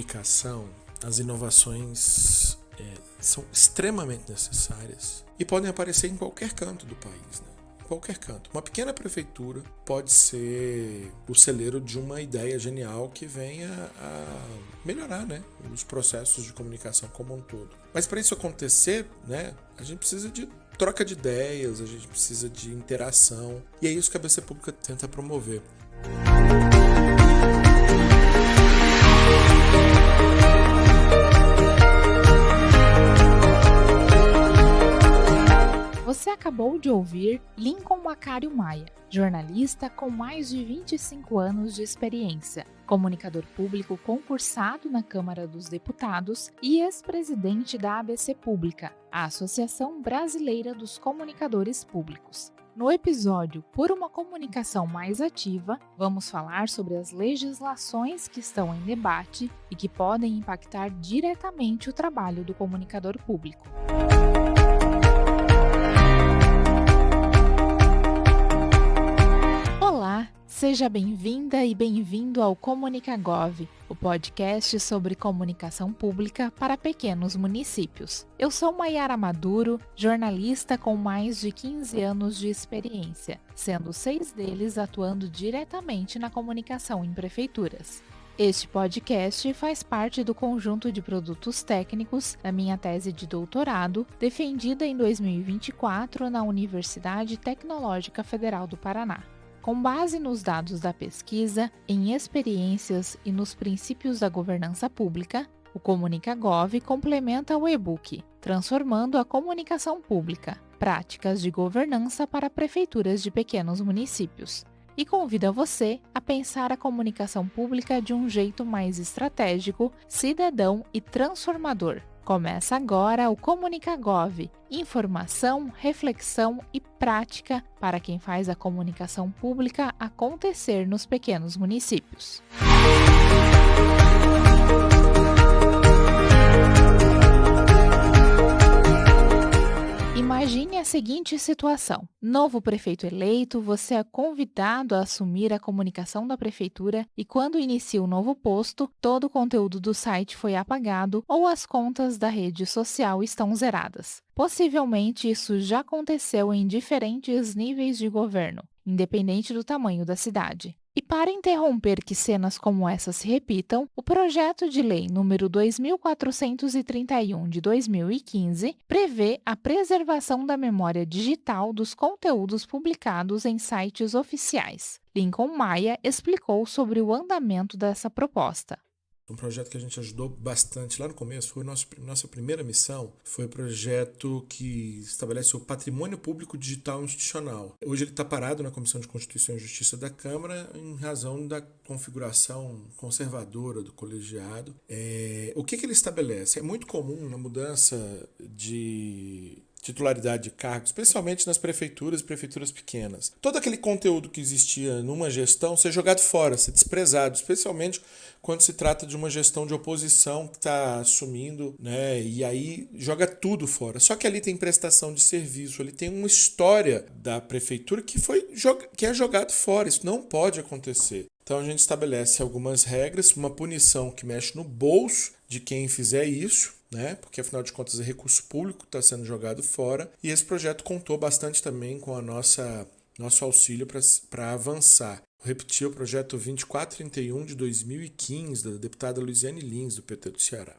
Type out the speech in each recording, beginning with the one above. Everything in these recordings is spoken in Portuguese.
comunicação, as inovações são extremamente necessárias e podem aparecer em qualquer canto do país, né? Qualquer canto. Uma pequena prefeitura pode ser o celeiro de uma ideia genial que venha a melhorar, né, os processos de comunicação como um todo. Mas para isso acontecer, né, a gente precisa de troca de ideias, a gente precisa de interação, e é isso que a ABC Pública tenta promover. Você acabou de ouvir Lincoln Macário Maia, jornalista com mais de 25 anos de experiência, comunicador público concursado na Câmara dos Deputados e ex-presidente da ABC Pública, a Associação Brasileira dos Comunicadores Públicos. No episódio Por uma Comunicação Mais Ativa, vamos falar sobre as legislações que estão em debate e que podem impactar diretamente o trabalho do comunicador público. Olá, seja bem-vinda e bem-vindo ao Comunicagov, o podcast sobre comunicação pública para pequenos municípios. Eu sou Maiara Maduro, jornalista com mais de 15 anos de experiência, sendo 6 deles atuando diretamente na comunicação em prefeituras. Este podcast faz parte do conjunto de produtos técnicos da minha tese de doutorado, defendida em 2024 na Universidade Tecnológica Federal do Paraná. Com base nos dados da pesquisa, em experiências e nos princípios da governança pública, o Comunicagov complementa o e-book Transformando a Comunicação Pública, Práticas de Governança para Prefeituras de Pequenos Municípios, e convida você a pensar a comunicação pública de um jeito mais estratégico, cidadão e transformador. Começa agora o Comunicagov, informação, reflexão e prática para quem faz a comunicação pública acontecer nos pequenos municípios. Imagine a seguinte situação. Novo prefeito eleito, você é convidado a assumir a comunicação da prefeitura e quando inicia o novo posto, todo o conteúdo do site foi apagado ou as contas da rede social estão zeradas. Possivelmente isso já aconteceu em diferentes níveis de governo, independente do tamanho da cidade. E para interromper que cenas como essa se repitam, o projeto de lei número 2431 de 2015 prevê a preservação da memória digital dos conteúdos publicados em sites oficiais. Lincoln Maia explicou sobre o andamento dessa proposta. Um projeto que a gente ajudou bastante lá no começo, foi nossa primeira missão, foi o projeto que estabelece o patrimônio público digital institucional. Hoje ele está parado na Comissão de Constituição e Justiça da Câmara em razão da configuração conservadora do colegiado. O que ele estabelece? É muito comum na mudança de titularidade de cargos, especialmente nas prefeituras e prefeituras pequenas. Todo aquele conteúdo que existia numa gestão ser jogado fora, ser desprezado, especialmente quando se trata de uma gestão de oposição que está assumindo, né, e aí joga tudo fora. Só que ali tem prestação de serviço, ali tem uma história da prefeitura que é jogado fora. Isso não pode acontecer. Então a gente estabelece algumas regras, uma punição que mexe no bolso de quem fizer isso, né? Porque afinal de contas é recurso público que está sendo jogado fora, e esse projeto contou bastante também com nosso auxílio para avançar. Vou repetir o projeto 2431 de 2015 da deputada Luiziane Lins, do PT do Ceará.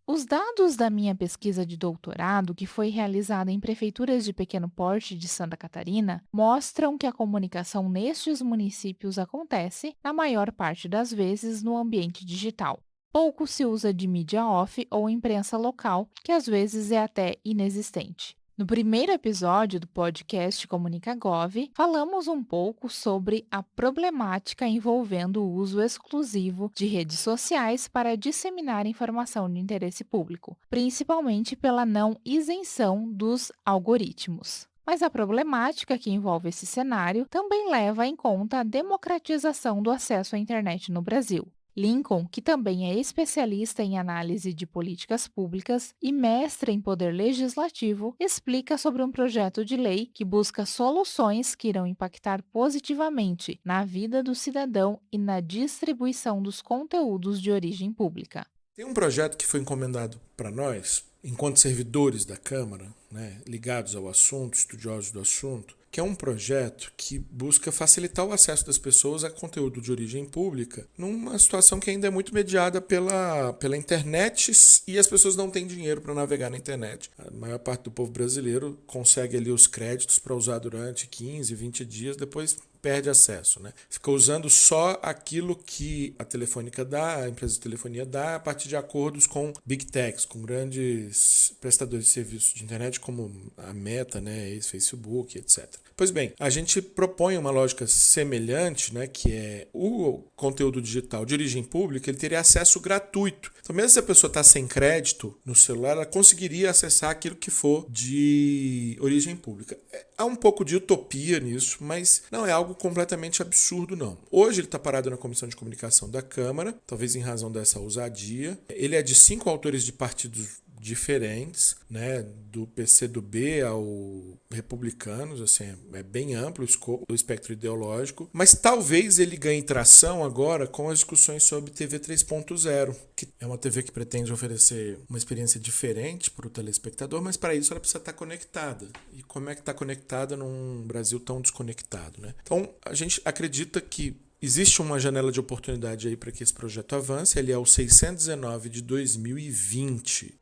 Os dados da minha pesquisa de doutorado, que foi realizada em prefeituras de pequeno porte de Santa Catarina, mostram que a comunicação nestes municípios acontece, na maior parte das vezes, no ambiente digital. Pouco se usa de mídia off ou imprensa local, que às vezes é até inexistente. No primeiro episódio do podcast Comunicagov, falamos um pouco sobre a problemática envolvendo o uso exclusivo de redes sociais para disseminar informação de interesse público, principalmente pela não isenção dos algoritmos. Mas a problemática que envolve esse cenário também leva em conta a democratização do acesso à internet no Brasil. Lincoln, que também é especialista em análise de políticas públicas e mestre em poder legislativo, explica sobre um projeto de lei que busca soluções que irão impactar positivamente na vida do cidadão e na distribuição dos conteúdos de origem pública. Tem um projeto que foi encomendado para nós, enquanto servidores da Câmara, né, ligados ao assunto, estudiosos do assunto, que é um projeto que busca facilitar o acesso das pessoas a conteúdo de origem pública numa situação que ainda é muito mediada pela internet e as pessoas não têm dinheiro para navegar na internet. A maior parte do povo brasileiro consegue ali os créditos para usar durante 15, 20 dias, depois perde acesso, né? Fica usando só aquilo que a Telefônica dá, a empresa de telefonia dá, a partir de acordos com Big Techs, com grandes prestadores de serviços de internet como a Meta, né, ex-Facebook, etc. Pois bem, a gente propõe uma lógica semelhante, né, que é o conteúdo digital de origem pública, ele teria acesso gratuito. Então, mesmo se a pessoa está sem crédito no celular, ela conseguiria acessar aquilo que for de origem pública. Há um pouco de utopia nisso, mas não é algo completamente absurdo, não. Hoje ele está parado na Comissão de Comunicação da Câmara, talvez em razão dessa ousadia. Ele é de 5 autores de partidos diferentes, né, do PCdoB ao Republicanos, assim, é bem amplo o espectro ideológico, mas talvez ele ganhe tração agora com as discussões sobre TV 3.0, que é uma TV que pretende oferecer uma experiência diferente para o telespectador, mas para isso ela precisa estar conectada. E como é que está conectada num Brasil tão desconectado, né? Então, a gente acredita que existe uma janela de oportunidade aí para que esse projeto avance. Ele é o 619 de 2020.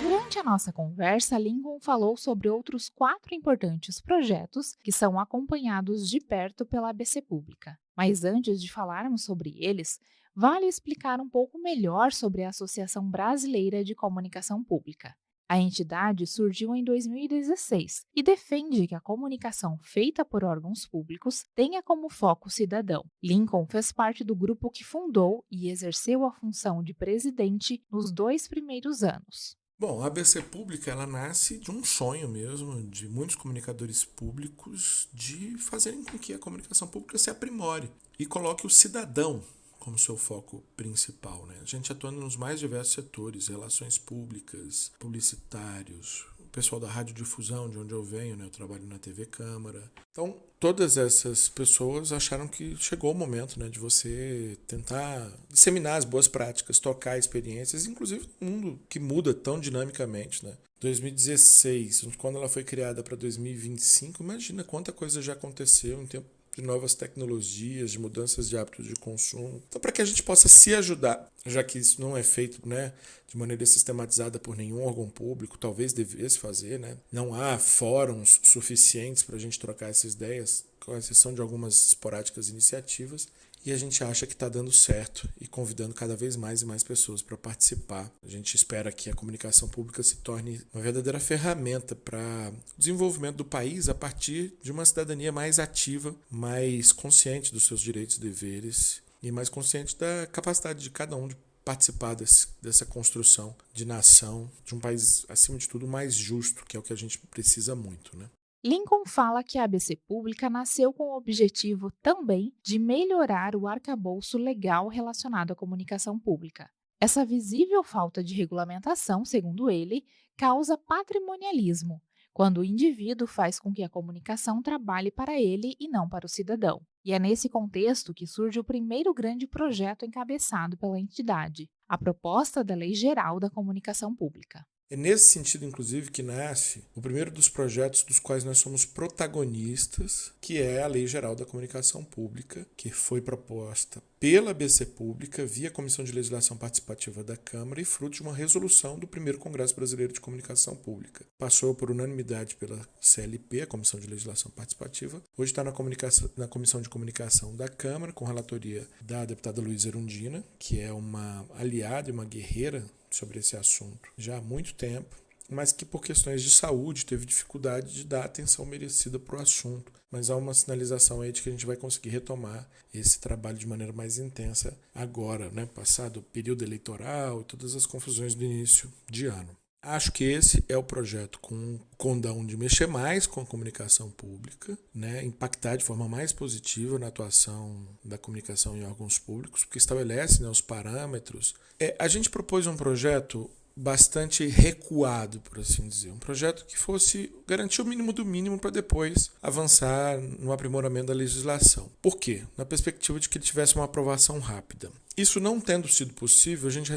Durante a nossa conversa, Lincoln falou sobre outros 4 importantes projetos que são acompanhados de perto pela ABC Pública. Mas antes de falarmos sobre eles, vale explicar um pouco melhor sobre a Associação Brasileira de Comunicação Pública. A entidade surgiu em 2016 e defende que a comunicação feita por órgãos públicos tenha como foco o cidadão. Lincoln fez parte do grupo que fundou e exerceu a função de presidente nos 2 primeiros anos. Bom, a ABC Pública ela nasce de um sonho mesmo de muitos comunicadores públicos de fazerem com que a comunicação pública se aprimore e coloque o cidadão como seu foco principal, né? A gente atuando nos mais diversos setores, relações públicas, publicitários, o pessoal da radiodifusão, de onde eu venho, né? Eu trabalho na TV Câmara. Então, todas essas pessoas acharam que chegou o momento, né, de você tentar disseminar as boas práticas, tocar experiências, inclusive num mundo que muda tão dinamicamente, né? 2016, quando ela foi criada para 2025, imagina quanta coisa já aconteceu em tempo de novas tecnologias, de mudanças de hábitos de consumo. Então, para que a gente possa se ajudar, já que isso não é feito, né, de maneira sistematizada por nenhum órgão público, talvez devesse fazer, né? Não há fóruns suficientes para a gente trocar essas ideias, com exceção de algumas esporádicas iniciativas. E a gente acha que está dando certo e convidando cada vez mais e mais pessoas para participar. A gente espera que a comunicação pública se torne uma verdadeira ferramenta para o desenvolvimento do país a partir de uma cidadania mais ativa, mais consciente dos seus direitos e deveres e mais consciente da capacidade de cada um de participar dessa construção de nação, de um país, acima de tudo, mais justo, que é o que a gente precisa muito, né? Lincoln fala que a ABC Pública nasceu com o objetivo também de melhorar o arcabouço legal relacionado à comunicação pública. Essa visível falta de regulamentação, segundo ele, causa patrimonialismo, quando o indivíduo faz com que a comunicação trabalhe para ele e não para o cidadão. E é nesse contexto que surge o primeiro grande projeto encabeçado pela entidade, a proposta da Lei Geral da Comunicação Pública. É nesse sentido, inclusive, que nasce o primeiro dos projetos dos quais nós somos protagonistas, que é a Lei Geral da Comunicação Pública, que foi proposta pela ABC Pública via Comissão de Legislação Participativa da Câmara e fruto de uma resolução do primeiro Congresso Brasileiro de Comunicação Pública. Passou por unanimidade pela CLP, a Comissão de Legislação Participativa. Hoje está na Comissão de Comunicação da Câmara, com relatoria da deputada Luísa Erundina, que é uma aliada e uma guerreira sobre esse assunto já há muito tempo, mas que por questões de saúde teve dificuldade de dar atenção merecida para o assunto. Mas há uma sinalização aí de que a gente vai conseguir retomar esse trabalho de maneira mais intensa agora, né? Passado o período eleitoral e todas as confusões do início de ano. Acho que esse é o projeto com condão de mexer mais com a comunicação pública, né? Impactar de forma mais positiva na atuação da comunicação em órgãos públicos, porque estabelece, né, os parâmetros. A gente propôs um projeto bastante recuado, por assim dizer. Um projeto que fosse garantir o mínimo do mínimo para depois avançar no aprimoramento da legislação. Por quê? Na perspectiva de que ele tivesse uma aprovação rápida. Isso não tendo sido possível, a gente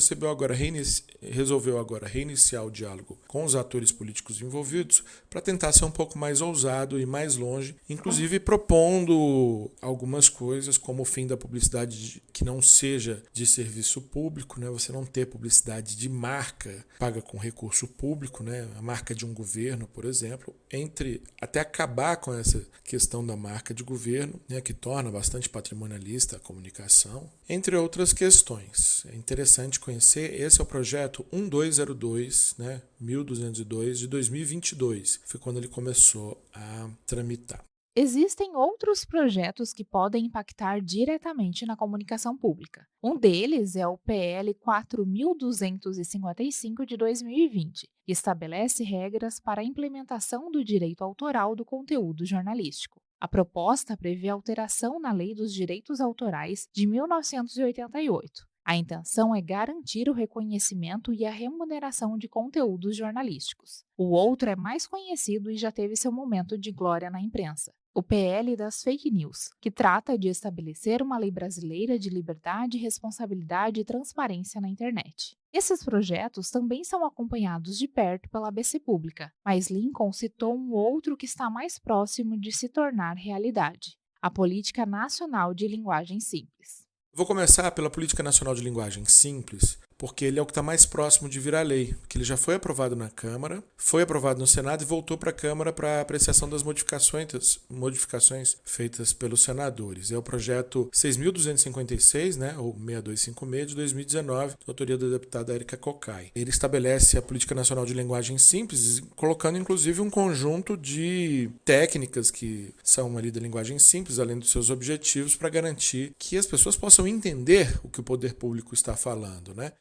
resolveu agora reiniciar o diálogo com os atores políticos envolvidos para tentar ser um pouco mais ousado e mais longe, inclusive propondo algumas coisas como o fim da publicidade que não seja de serviço público, né? Você não ter publicidade de marca paga com recurso público, né? A marca de um governo, por exemplo, até acabar com essa questão da marca de governo, né? Que torna bastante patrimonialista a comunicação, entre outras questões. É interessante conhecer, esse é o projeto 1202, né, 1202 de 2022, foi quando ele começou a tramitar. Existem outros projetos que podem impactar diretamente na comunicação pública. Um deles é o PL 4.255 de 2020, que estabelece regras para a implementação do direito autoral do conteúdo jornalístico. A proposta prevê alteração na Lei dos Direitos Autorais de 1988. A intenção é garantir o reconhecimento e a remuneração de conteúdos jornalísticos. O outro é mais conhecido e já teve seu momento de glória na imprensa. O PL das Fake News, que trata de estabelecer uma lei brasileira de liberdade, responsabilidade e transparência na internet. Esses projetos também são acompanhados de perto pela ABC Pública, mas Lincoln citou um outro que está mais próximo de se tornar realidade: a Política Nacional de Linguagem Simples. Vou começar pela Política Nacional de Linguagem Simples, porque ele é o que está mais próximo de virar lei, porque ele já foi aprovado na Câmara, foi aprovado no Senado e voltou para a Câmara para apreciação das modificações feitas pelos senadores. É o projeto 6.256, né, ou 6256 de 2019, de autoria da deputada Érica Cocai. Ele estabelece a Política Nacional de Linguagem Simples, colocando inclusive um conjunto de técnicas que são ali da linguagem simples, além dos seus objetivos, para garantir que as pessoas possam entender o que o poder público está falando, né?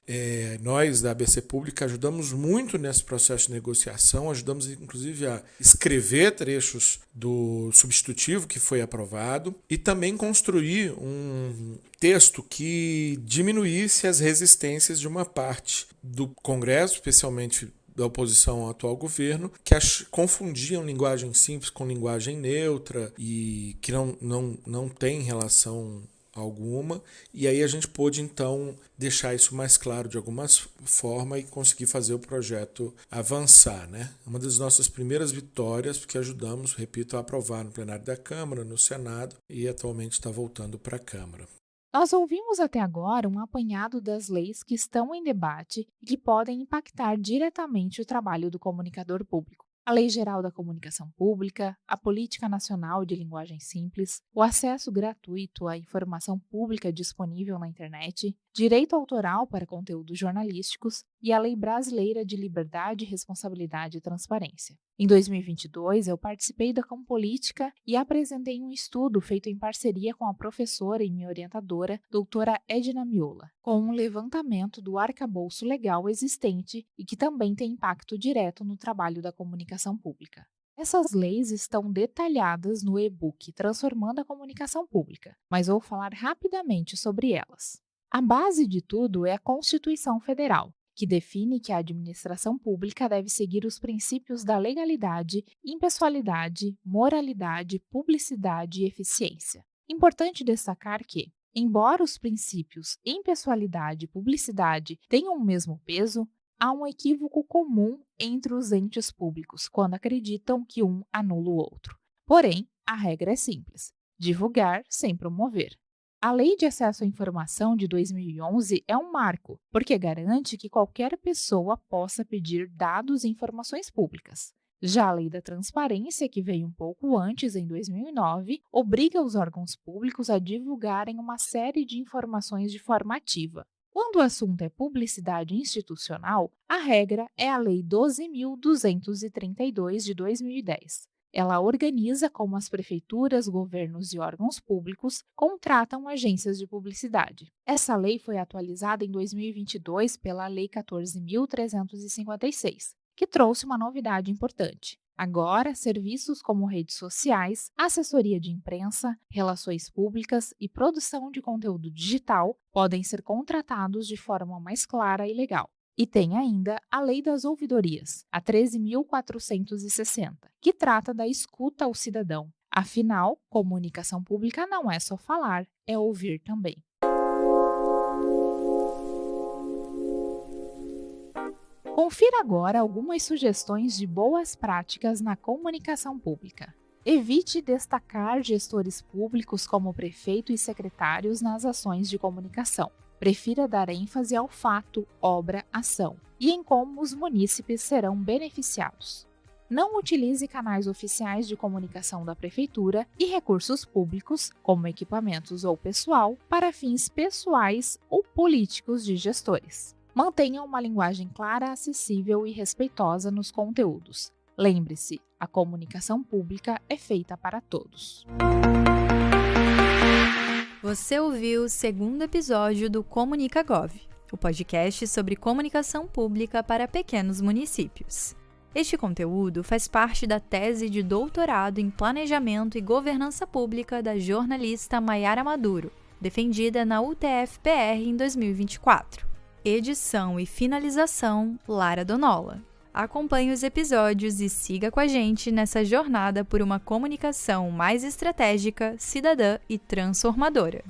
Nós da ABC Pública ajudamos muito nesse processo de negociação, ajudamos inclusive a escrever trechos do substitutivo que foi aprovado e também construir um texto que diminuísse as resistências de uma parte do Congresso, especialmente da oposição ao atual governo, que confundiam linguagem simples com linguagem neutra e que não tem relação alguma, e aí a gente pôde então deixar isso mais claro de alguma forma e conseguir fazer o projeto avançar, né? Uma das nossas primeiras vitórias, porque ajudamos, repito, a aprovar no plenário da Câmara, no Senado, e atualmente está voltando para a Câmara. Nós ouvimos até agora um apanhado das leis que estão em debate e que podem impactar diretamente o trabalho do comunicador público. A Lei Geral da Comunicação Pública, a Política Nacional de Linguagem Simples, o acesso gratuito à informação pública disponível na internet, direito autoral para conteúdos jornalísticos e a Lei Brasileira de Liberdade, Responsabilidade e Transparência. Em 2022, eu participei da Compolítica e apresentei um estudo feito em parceria com a professora e minha orientadora, doutora Edna Miola, com um levantamento do arcabouço legal existente e que também tem impacto direto no trabalho da comunicação pública. Essas leis estão detalhadas no e-book Transformando a Comunicação Pública, mas vou falar rapidamente sobre elas. A base de tudo é a Constituição Federal, que define que a administração pública deve seguir os princípios da legalidade, impessoalidade, moralidade, publicidade e eficiência. Importante destacar que, embora os princípios impessoalidade e publicidade tenham o mesmo peso, há um equívoco comum entre os entes públicos quando acreditam que um anula o outro. Porém, a regra é simples: divulgar sem promover. A Lei de Acesso à Informação de 2011 é um marco, porque garante que qualquer pessoa possa pedir dados e informações públicas. Já a Lei da Transparência, que veio um pouco antes, em 2009, obriga os órgãos públicos a divulgarem uma série de informações de forma ativa. Quando o assunto é publicidade institucional, a regra é a Lei 12.232 de 2010. Ela organiza como as prefeituras, governos e órgãos públicos contratam agências de publicidade. Essa lei foi atualizada em 2022 pela Lei 14.356, que trouxe uma novidade importante. Agora, serviços como redes sociais, assessoria de imprensa, relações públicas e produção de conteúdo digital podem ser contratados de forma mais clara e legal. E tem ainda a Lei das Ouvidorias, a 13.460, que trata da escuta ao cidadão. Afinal, comunicação pública não é só falar, é ouvir também. Confira agora algumas sugestões de boas práticas na comunicação pública. Evite destacar gestores públicos como prefeito e secretários nas ações de comunicação. Prefira dar ênfase ao fato, obra, ação e em como os munícipes serão beneficiados. Não utilize canais oficiais de comunicação da prefeitura e recursos públicos, como equipamentos ou pessoal, para fins pessoais ou políticos de gestores. Mantenha uma linguagem clara, acessível e respeitosa nos conteúdos. Lembre-se, a comunicação pública é feita para todos. Você ouviu o segundo episódio do ComunicaGov, o podcast sobre comunicação pública para pequenos municípios. Este conteúdo faz parte da tese de doutorado em Planejamento e Governança Pública da jornalista Maiara Maduro, defendida na UTF-PR em 2024. Edição e finalização, Lara Donola. Acompanhe os episódios e siga com a gente nessa jornada por uma comunicação mais estratégica, cidadã e transformadora.